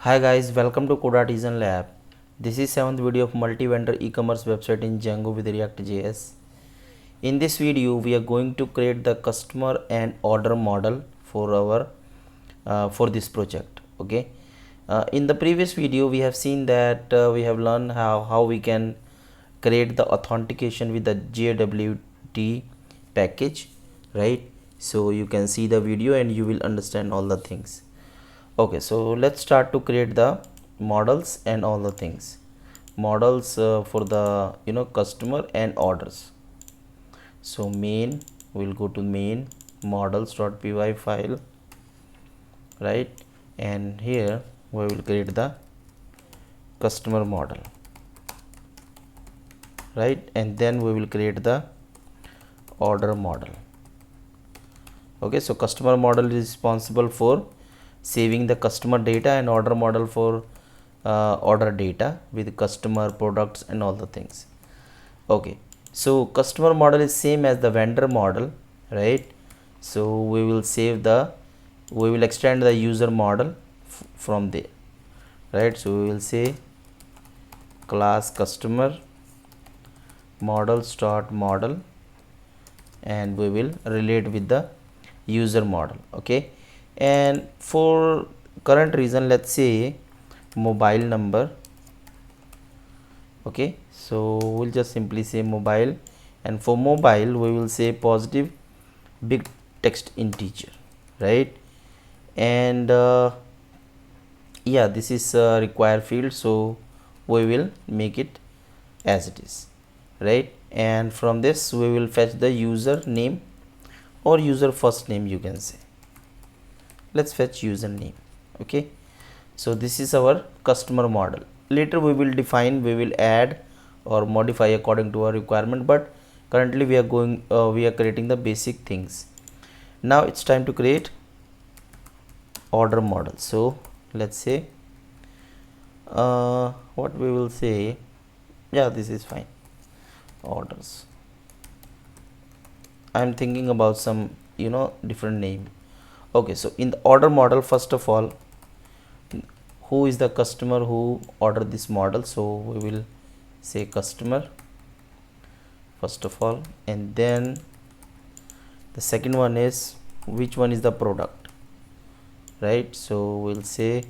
Hi guys, welcome to Code Artisan Lab. This is 7th video of Multivendor Ecommerce website in Django with ReactJs. In this video, we are going to create the customer and order model for our for this project. Okay. In the previous video, we have seen that we have learned how we can create the authentication with the JWT package, right? So you can see the video and you will understand all the things. Okay, so let's start to create the models and all the things. Models for the customer and orders. So main, we'll go to main models.py file, right? And here we will create the customer model, right? And then we will create the order model. Okay, so customer model is responsible for saving the customer data and order model for order data with customer products and all the things. Okay, so customer model is same as the vendor model, right? So we will extend the user model from there, right? So we will say class customer model start model and we will relate with the user model. Okay, and for current reason, let's say mobile number. Okay, so we'll just simply say mobile, and for mobile we will say positive big text integer, right? And yeah, this is a required field, so we will make it as it is, right? And from this we will fetch the user name or user first name, you can say. Let's fetch username. Okay, so this is our customer model. Later we will add or modify according to our requirement, but currently we are creating the basic things. Now it's time to create order model. So let's say what we will say, yeah, this is fine. Orders, I'm thinking about some different name. Okay, so in the order model, first of all, who is the customer who ordered this model? So we will say customer first of all, and then the second one is which one is the product, right? So we'll say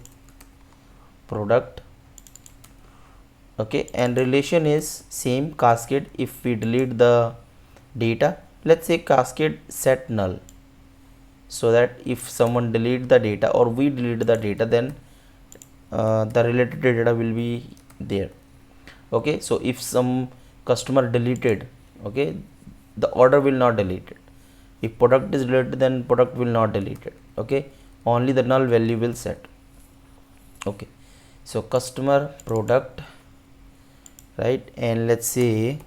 product. Okay, and relation is same, cascade. If we delete the data, let's say cascade set null, so that if someone delete the data or we delete the data, then the related data will be there. Okay, so if some customer deleted, okay, the order will not delete it. If product is deleted, then product will not delete it. Okay, only the null value will set. Okay, so customer product, right? And let's say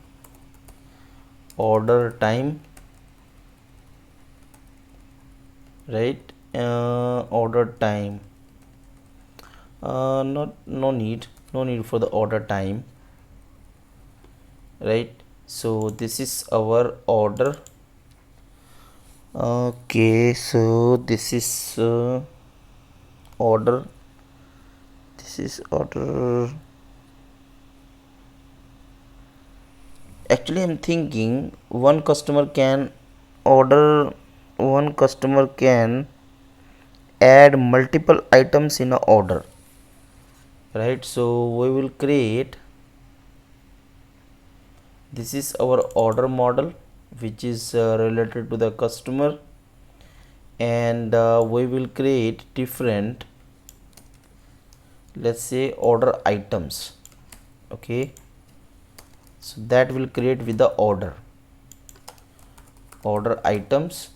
order time, right? Order time, no need for the order time, right? So this is our order. Okay, so this is order, this is order. Actually I'm thinking one customer can add multiple items in a order, right? So we will create, this is our order model which is related to the customer, and we will create different, let's say order items. Okay, so that will create with the order items,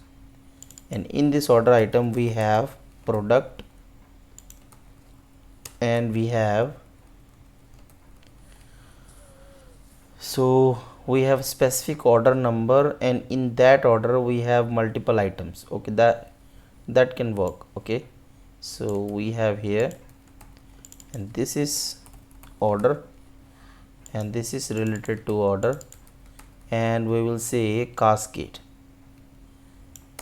and in this order item we have product and we have, so we have specific order number, and in that order we have multiple items. Okay, that can work. Okay, so we have here, and this is order and this is related to order, and we will say cascade.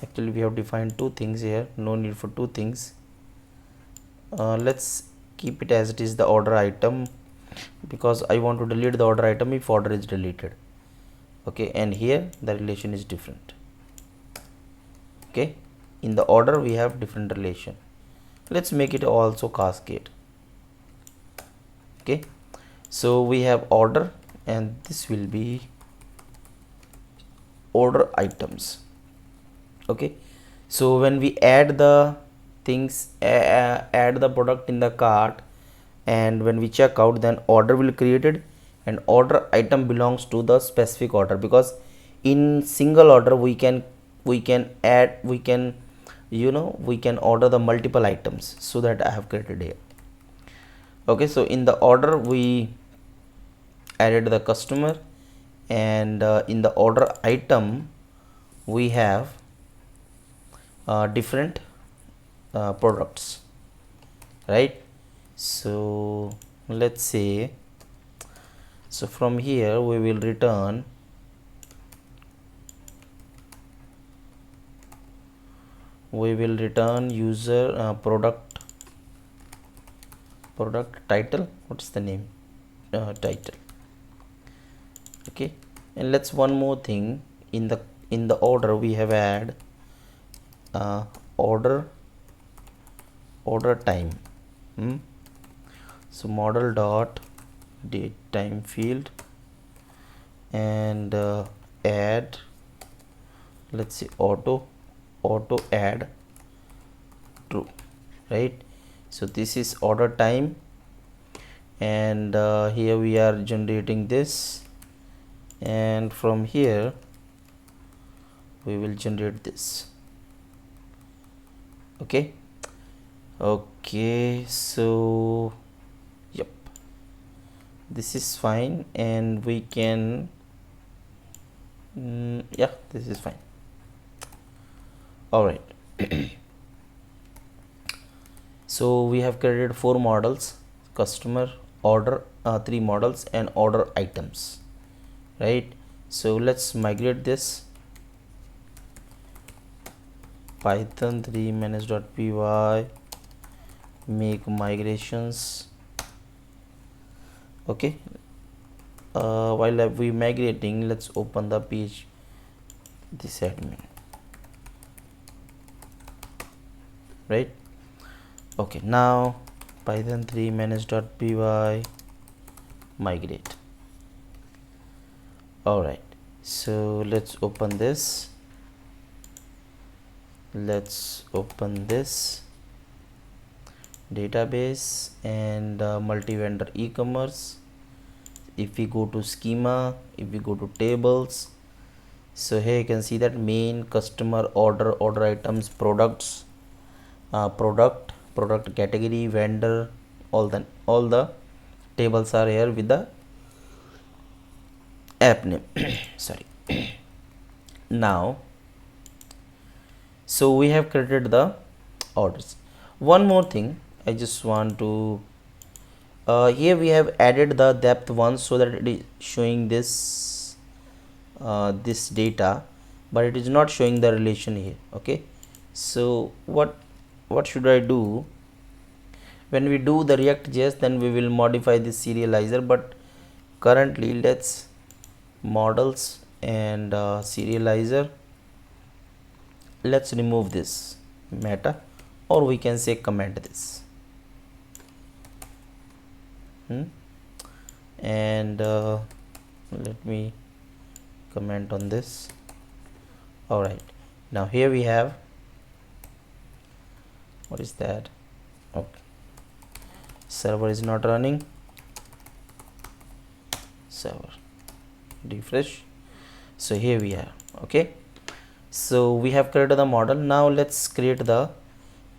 Actually we have defined two things here, no need for two things. Let's keep it as it is, the order item, because I want to delete the order item if order is deleted. Okay, and here the relation is different. Okay, in the order we have different relation. Let's make it also cascade. Okay, so we have order and this will be order items. Okay, so when we add the things, add the product in the cart, and when we check out, then order will created and order item belongs to the specific order, because in single order we can add, we can we can order the multiple items. So that I have created here. Okay, so in the order we added the customer, and in the order item we have different products, right? So let's say, so from here we will return user product title. What's the name? Title. Okay, and let's one more thing, in the order we have add order time. So model dot date time field, and add, let's say auto add true, right? So this is order time, and here we are generating this, and from here we will generate this. Okay, so yep, this is fine, and we can yeah, this is fine. All right. So we have created 4 models: customer, order, 3 models, and order items, right? So let's migrate this. Python 3 manage.py, make migrations. Okay, while we migrating, let's open the page, this admin, right? Okay, now Python 3 manage.py migrate. All right, so let's open this. Let's open this database and multi-vendor e-commerce. If we go to schema, if we go to tables, so here you can see that main, customer, order items, products, product category, vendor, all the tables are here with the app name. Sorry. Now, so we have created the orders. One more thing I just want to here we have added the depth one, so that it is showing this this data, but it is not showing the relation here. Okay, so what should I do? When we do the ReactJs, then we will modify this serializer, but currently let's models and serializer, let's remove this meta, or we can say comment this. And let me comment on this. All right, now here we have, what is that? Okay, server is not running. Server, refresh. So here we are. Okay, so we have created the model. Now let's create the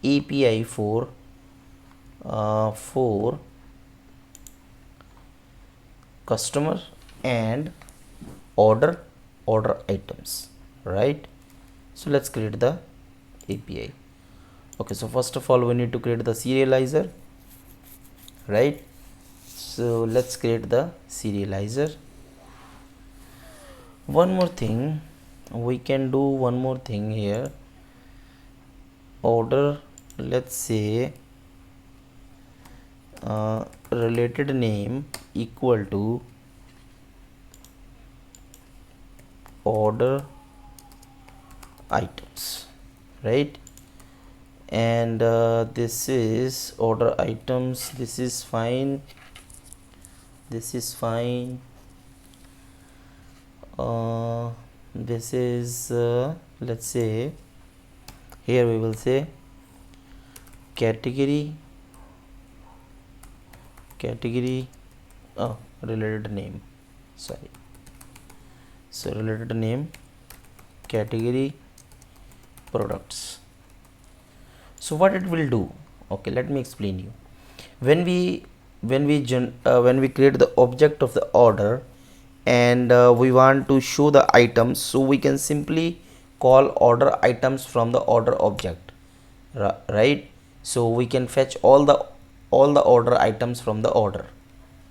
API for customer and order items, right? So let's create the API. Okay, so first of all we need to create the serializer, right? So let's create the serializer. One more thing, we can do one more thing here. Order, let's say related name equal to order items, right? And this is order items, this is fine, this is fine. This is let's say here we will say category related name, sorry, so related name category products. So what it will do, okay, let me explain you. When we create the object of the order and we want to show the items, so we can simply call order items from the order object, right? So we can fetch all the order items from the order,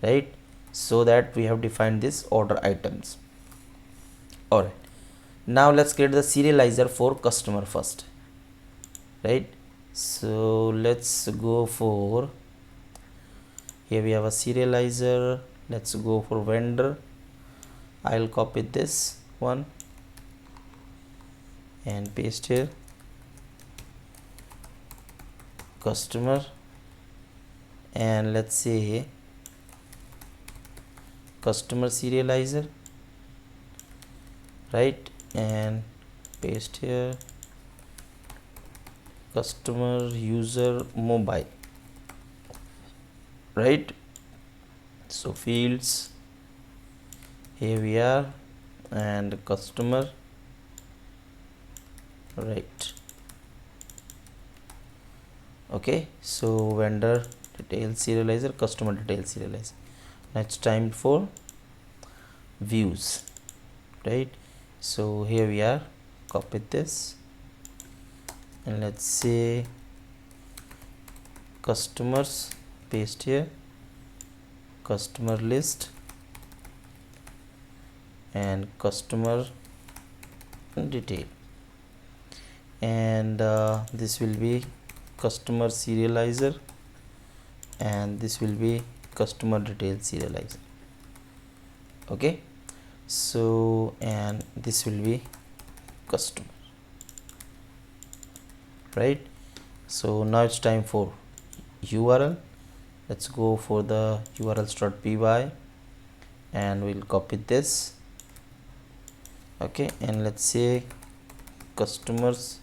right? So that we have defined this order items. Alright, now let's create the serializer for customer first, right? So let's go for, here we have a serializer, let's go for vendor. I'll copy this one and paste here, customer, and let's say customer serializer, right? And paste here customer user mobile, right? So fields, here we are, and customer, right? Okay, so vendor detail serializer, customer detail serializer. Now it's time for views, right? So here we are, copy this and let's say customers, paste here customer list and customer detail, and this will be customer serializer and this will be customer detail serializer. Okay, so and this will be customer, right? So now it's time for URL. Let's go for the urls.py and we'll copy this. Okay, and let's say customers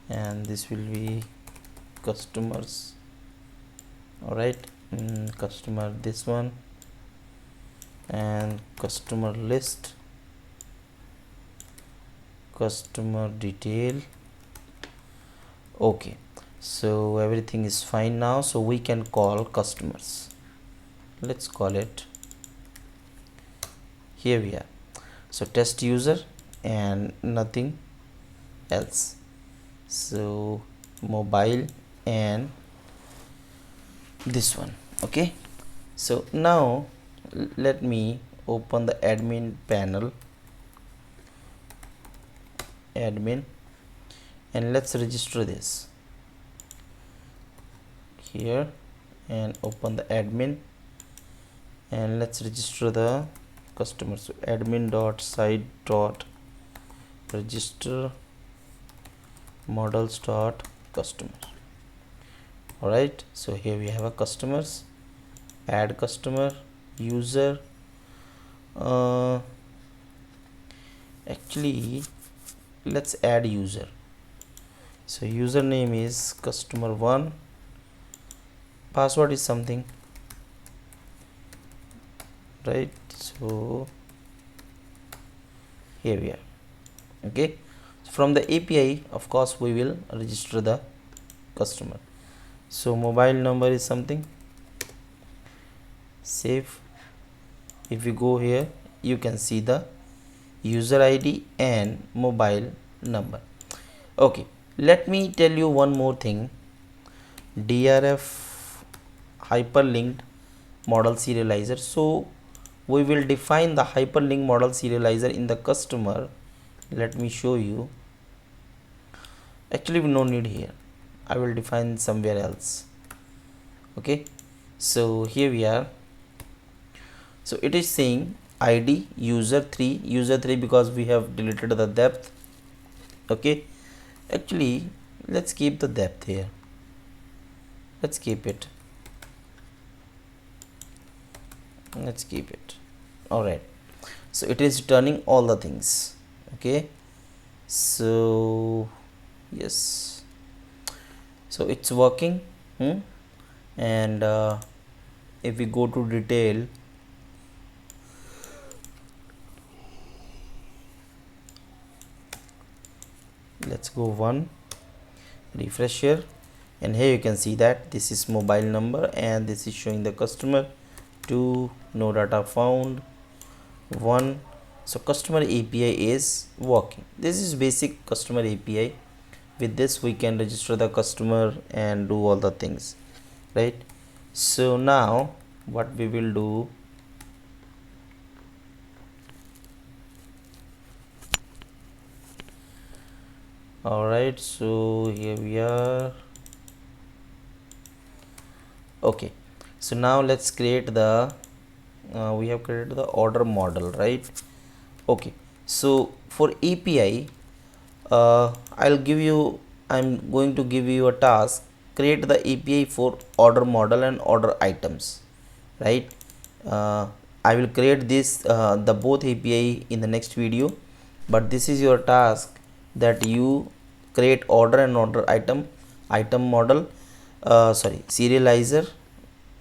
and this will be customers. All right, customer this one and customer list, customer detail. Okay, so everything is fine now, so we can call customers. Let's call it, here we are, so test user and nothing else, so mobile and this one. Okay, so now let me open the admin panel, admin, and let's register this here and open the admin and let's register the customer. So admin.site.register models.customer. All right, so here we have a customers, add customer, user, actually let's add user. So username is customer1, password is something, right? So here we are. Okay, from the API of course we will register the customer. So mobile number is something, save. If you go here you can see the user ID and mobile number. Okay, let me tell you one more thing. DRF hyperlinked model serializer. So we will define the hyperlink model serializer in the customer. Let me show you. Actually we no need here, I will define somewhere else. Okay, So here we are. So it is saying id user3 because we have deleted the depth. Okay, actually let's keep the depth here, let's keep it. All right, so it is returning all the things. Okay, so yes, so it's working. And if we go to detail, let's go one, refresh here, and here you can see that this is mobile number and this is showing the customer. 2, no data found. 1, so customer API is working. This is basic customer API. With this we can register the customer and do all the things, right? So now what we will do, all right, so here we are. Okay, so now let's create the we have created the order model, right? Okay, so for API, I'm going to give you a task. Create the API for order model and order items, right? I will create this the both API in the next video, but this is your task, that you create order and order item model, serializer,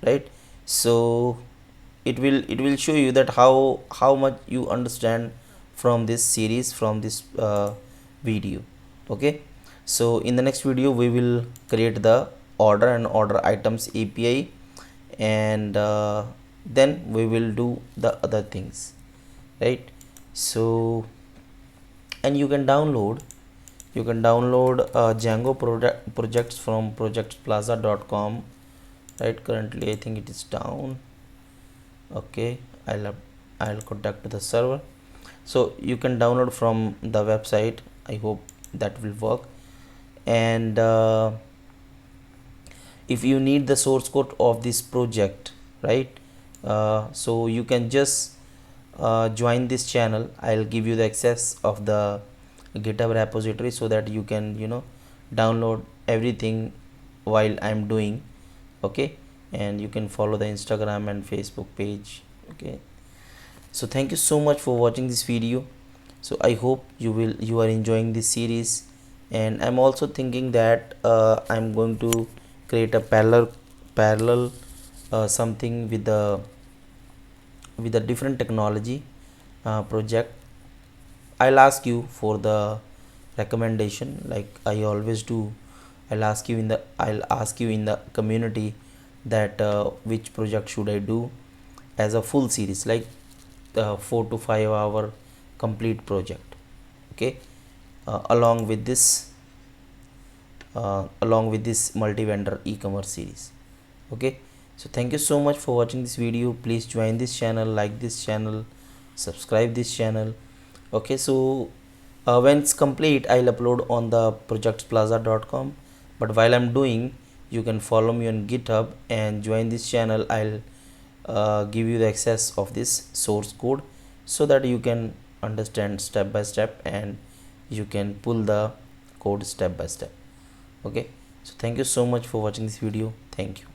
right? So it will show you that how much you understand from this series, from this video. Okay, so in the next video we will create the order and order items API, and then we will do the other things, right? So, and you can download Django projects from projectsplaza.com, right? Currently I think it is down. Okay, I'll contact the server, so you can download from the website. I hope that will work. And if you need the source code of this project, right, so you can just join this channel. I'll give you the access of the GitHub repository, so that you can download everything while I'm doing. Okay, and you can follow the Instagram and Facebook page. Okay, so thank you so much for watching this video. So I hope you are enjoying this series, and I'm also thinking that I'm going to create a parallel something with a different technology project. I'll ask you for the recommendation, like I always do. I'll ask you in the community that which project should I do as a full series, like 4 to 5 hour complete project. Okay, along with this multi-vendor e-commerce series. Okay, so thank you so much for watching this video. Please join this channel, like this channel, subscribe this channel. Okay, so when it's complete I'll upload on the projectsplaza.com, but while I'm doing, you can follow me on GitHub and join this channel. I'll give you the access of this source code, so that you can understand step by step and you can pull the code step by step. Okay, so thank you so much for watching this video. Thank you.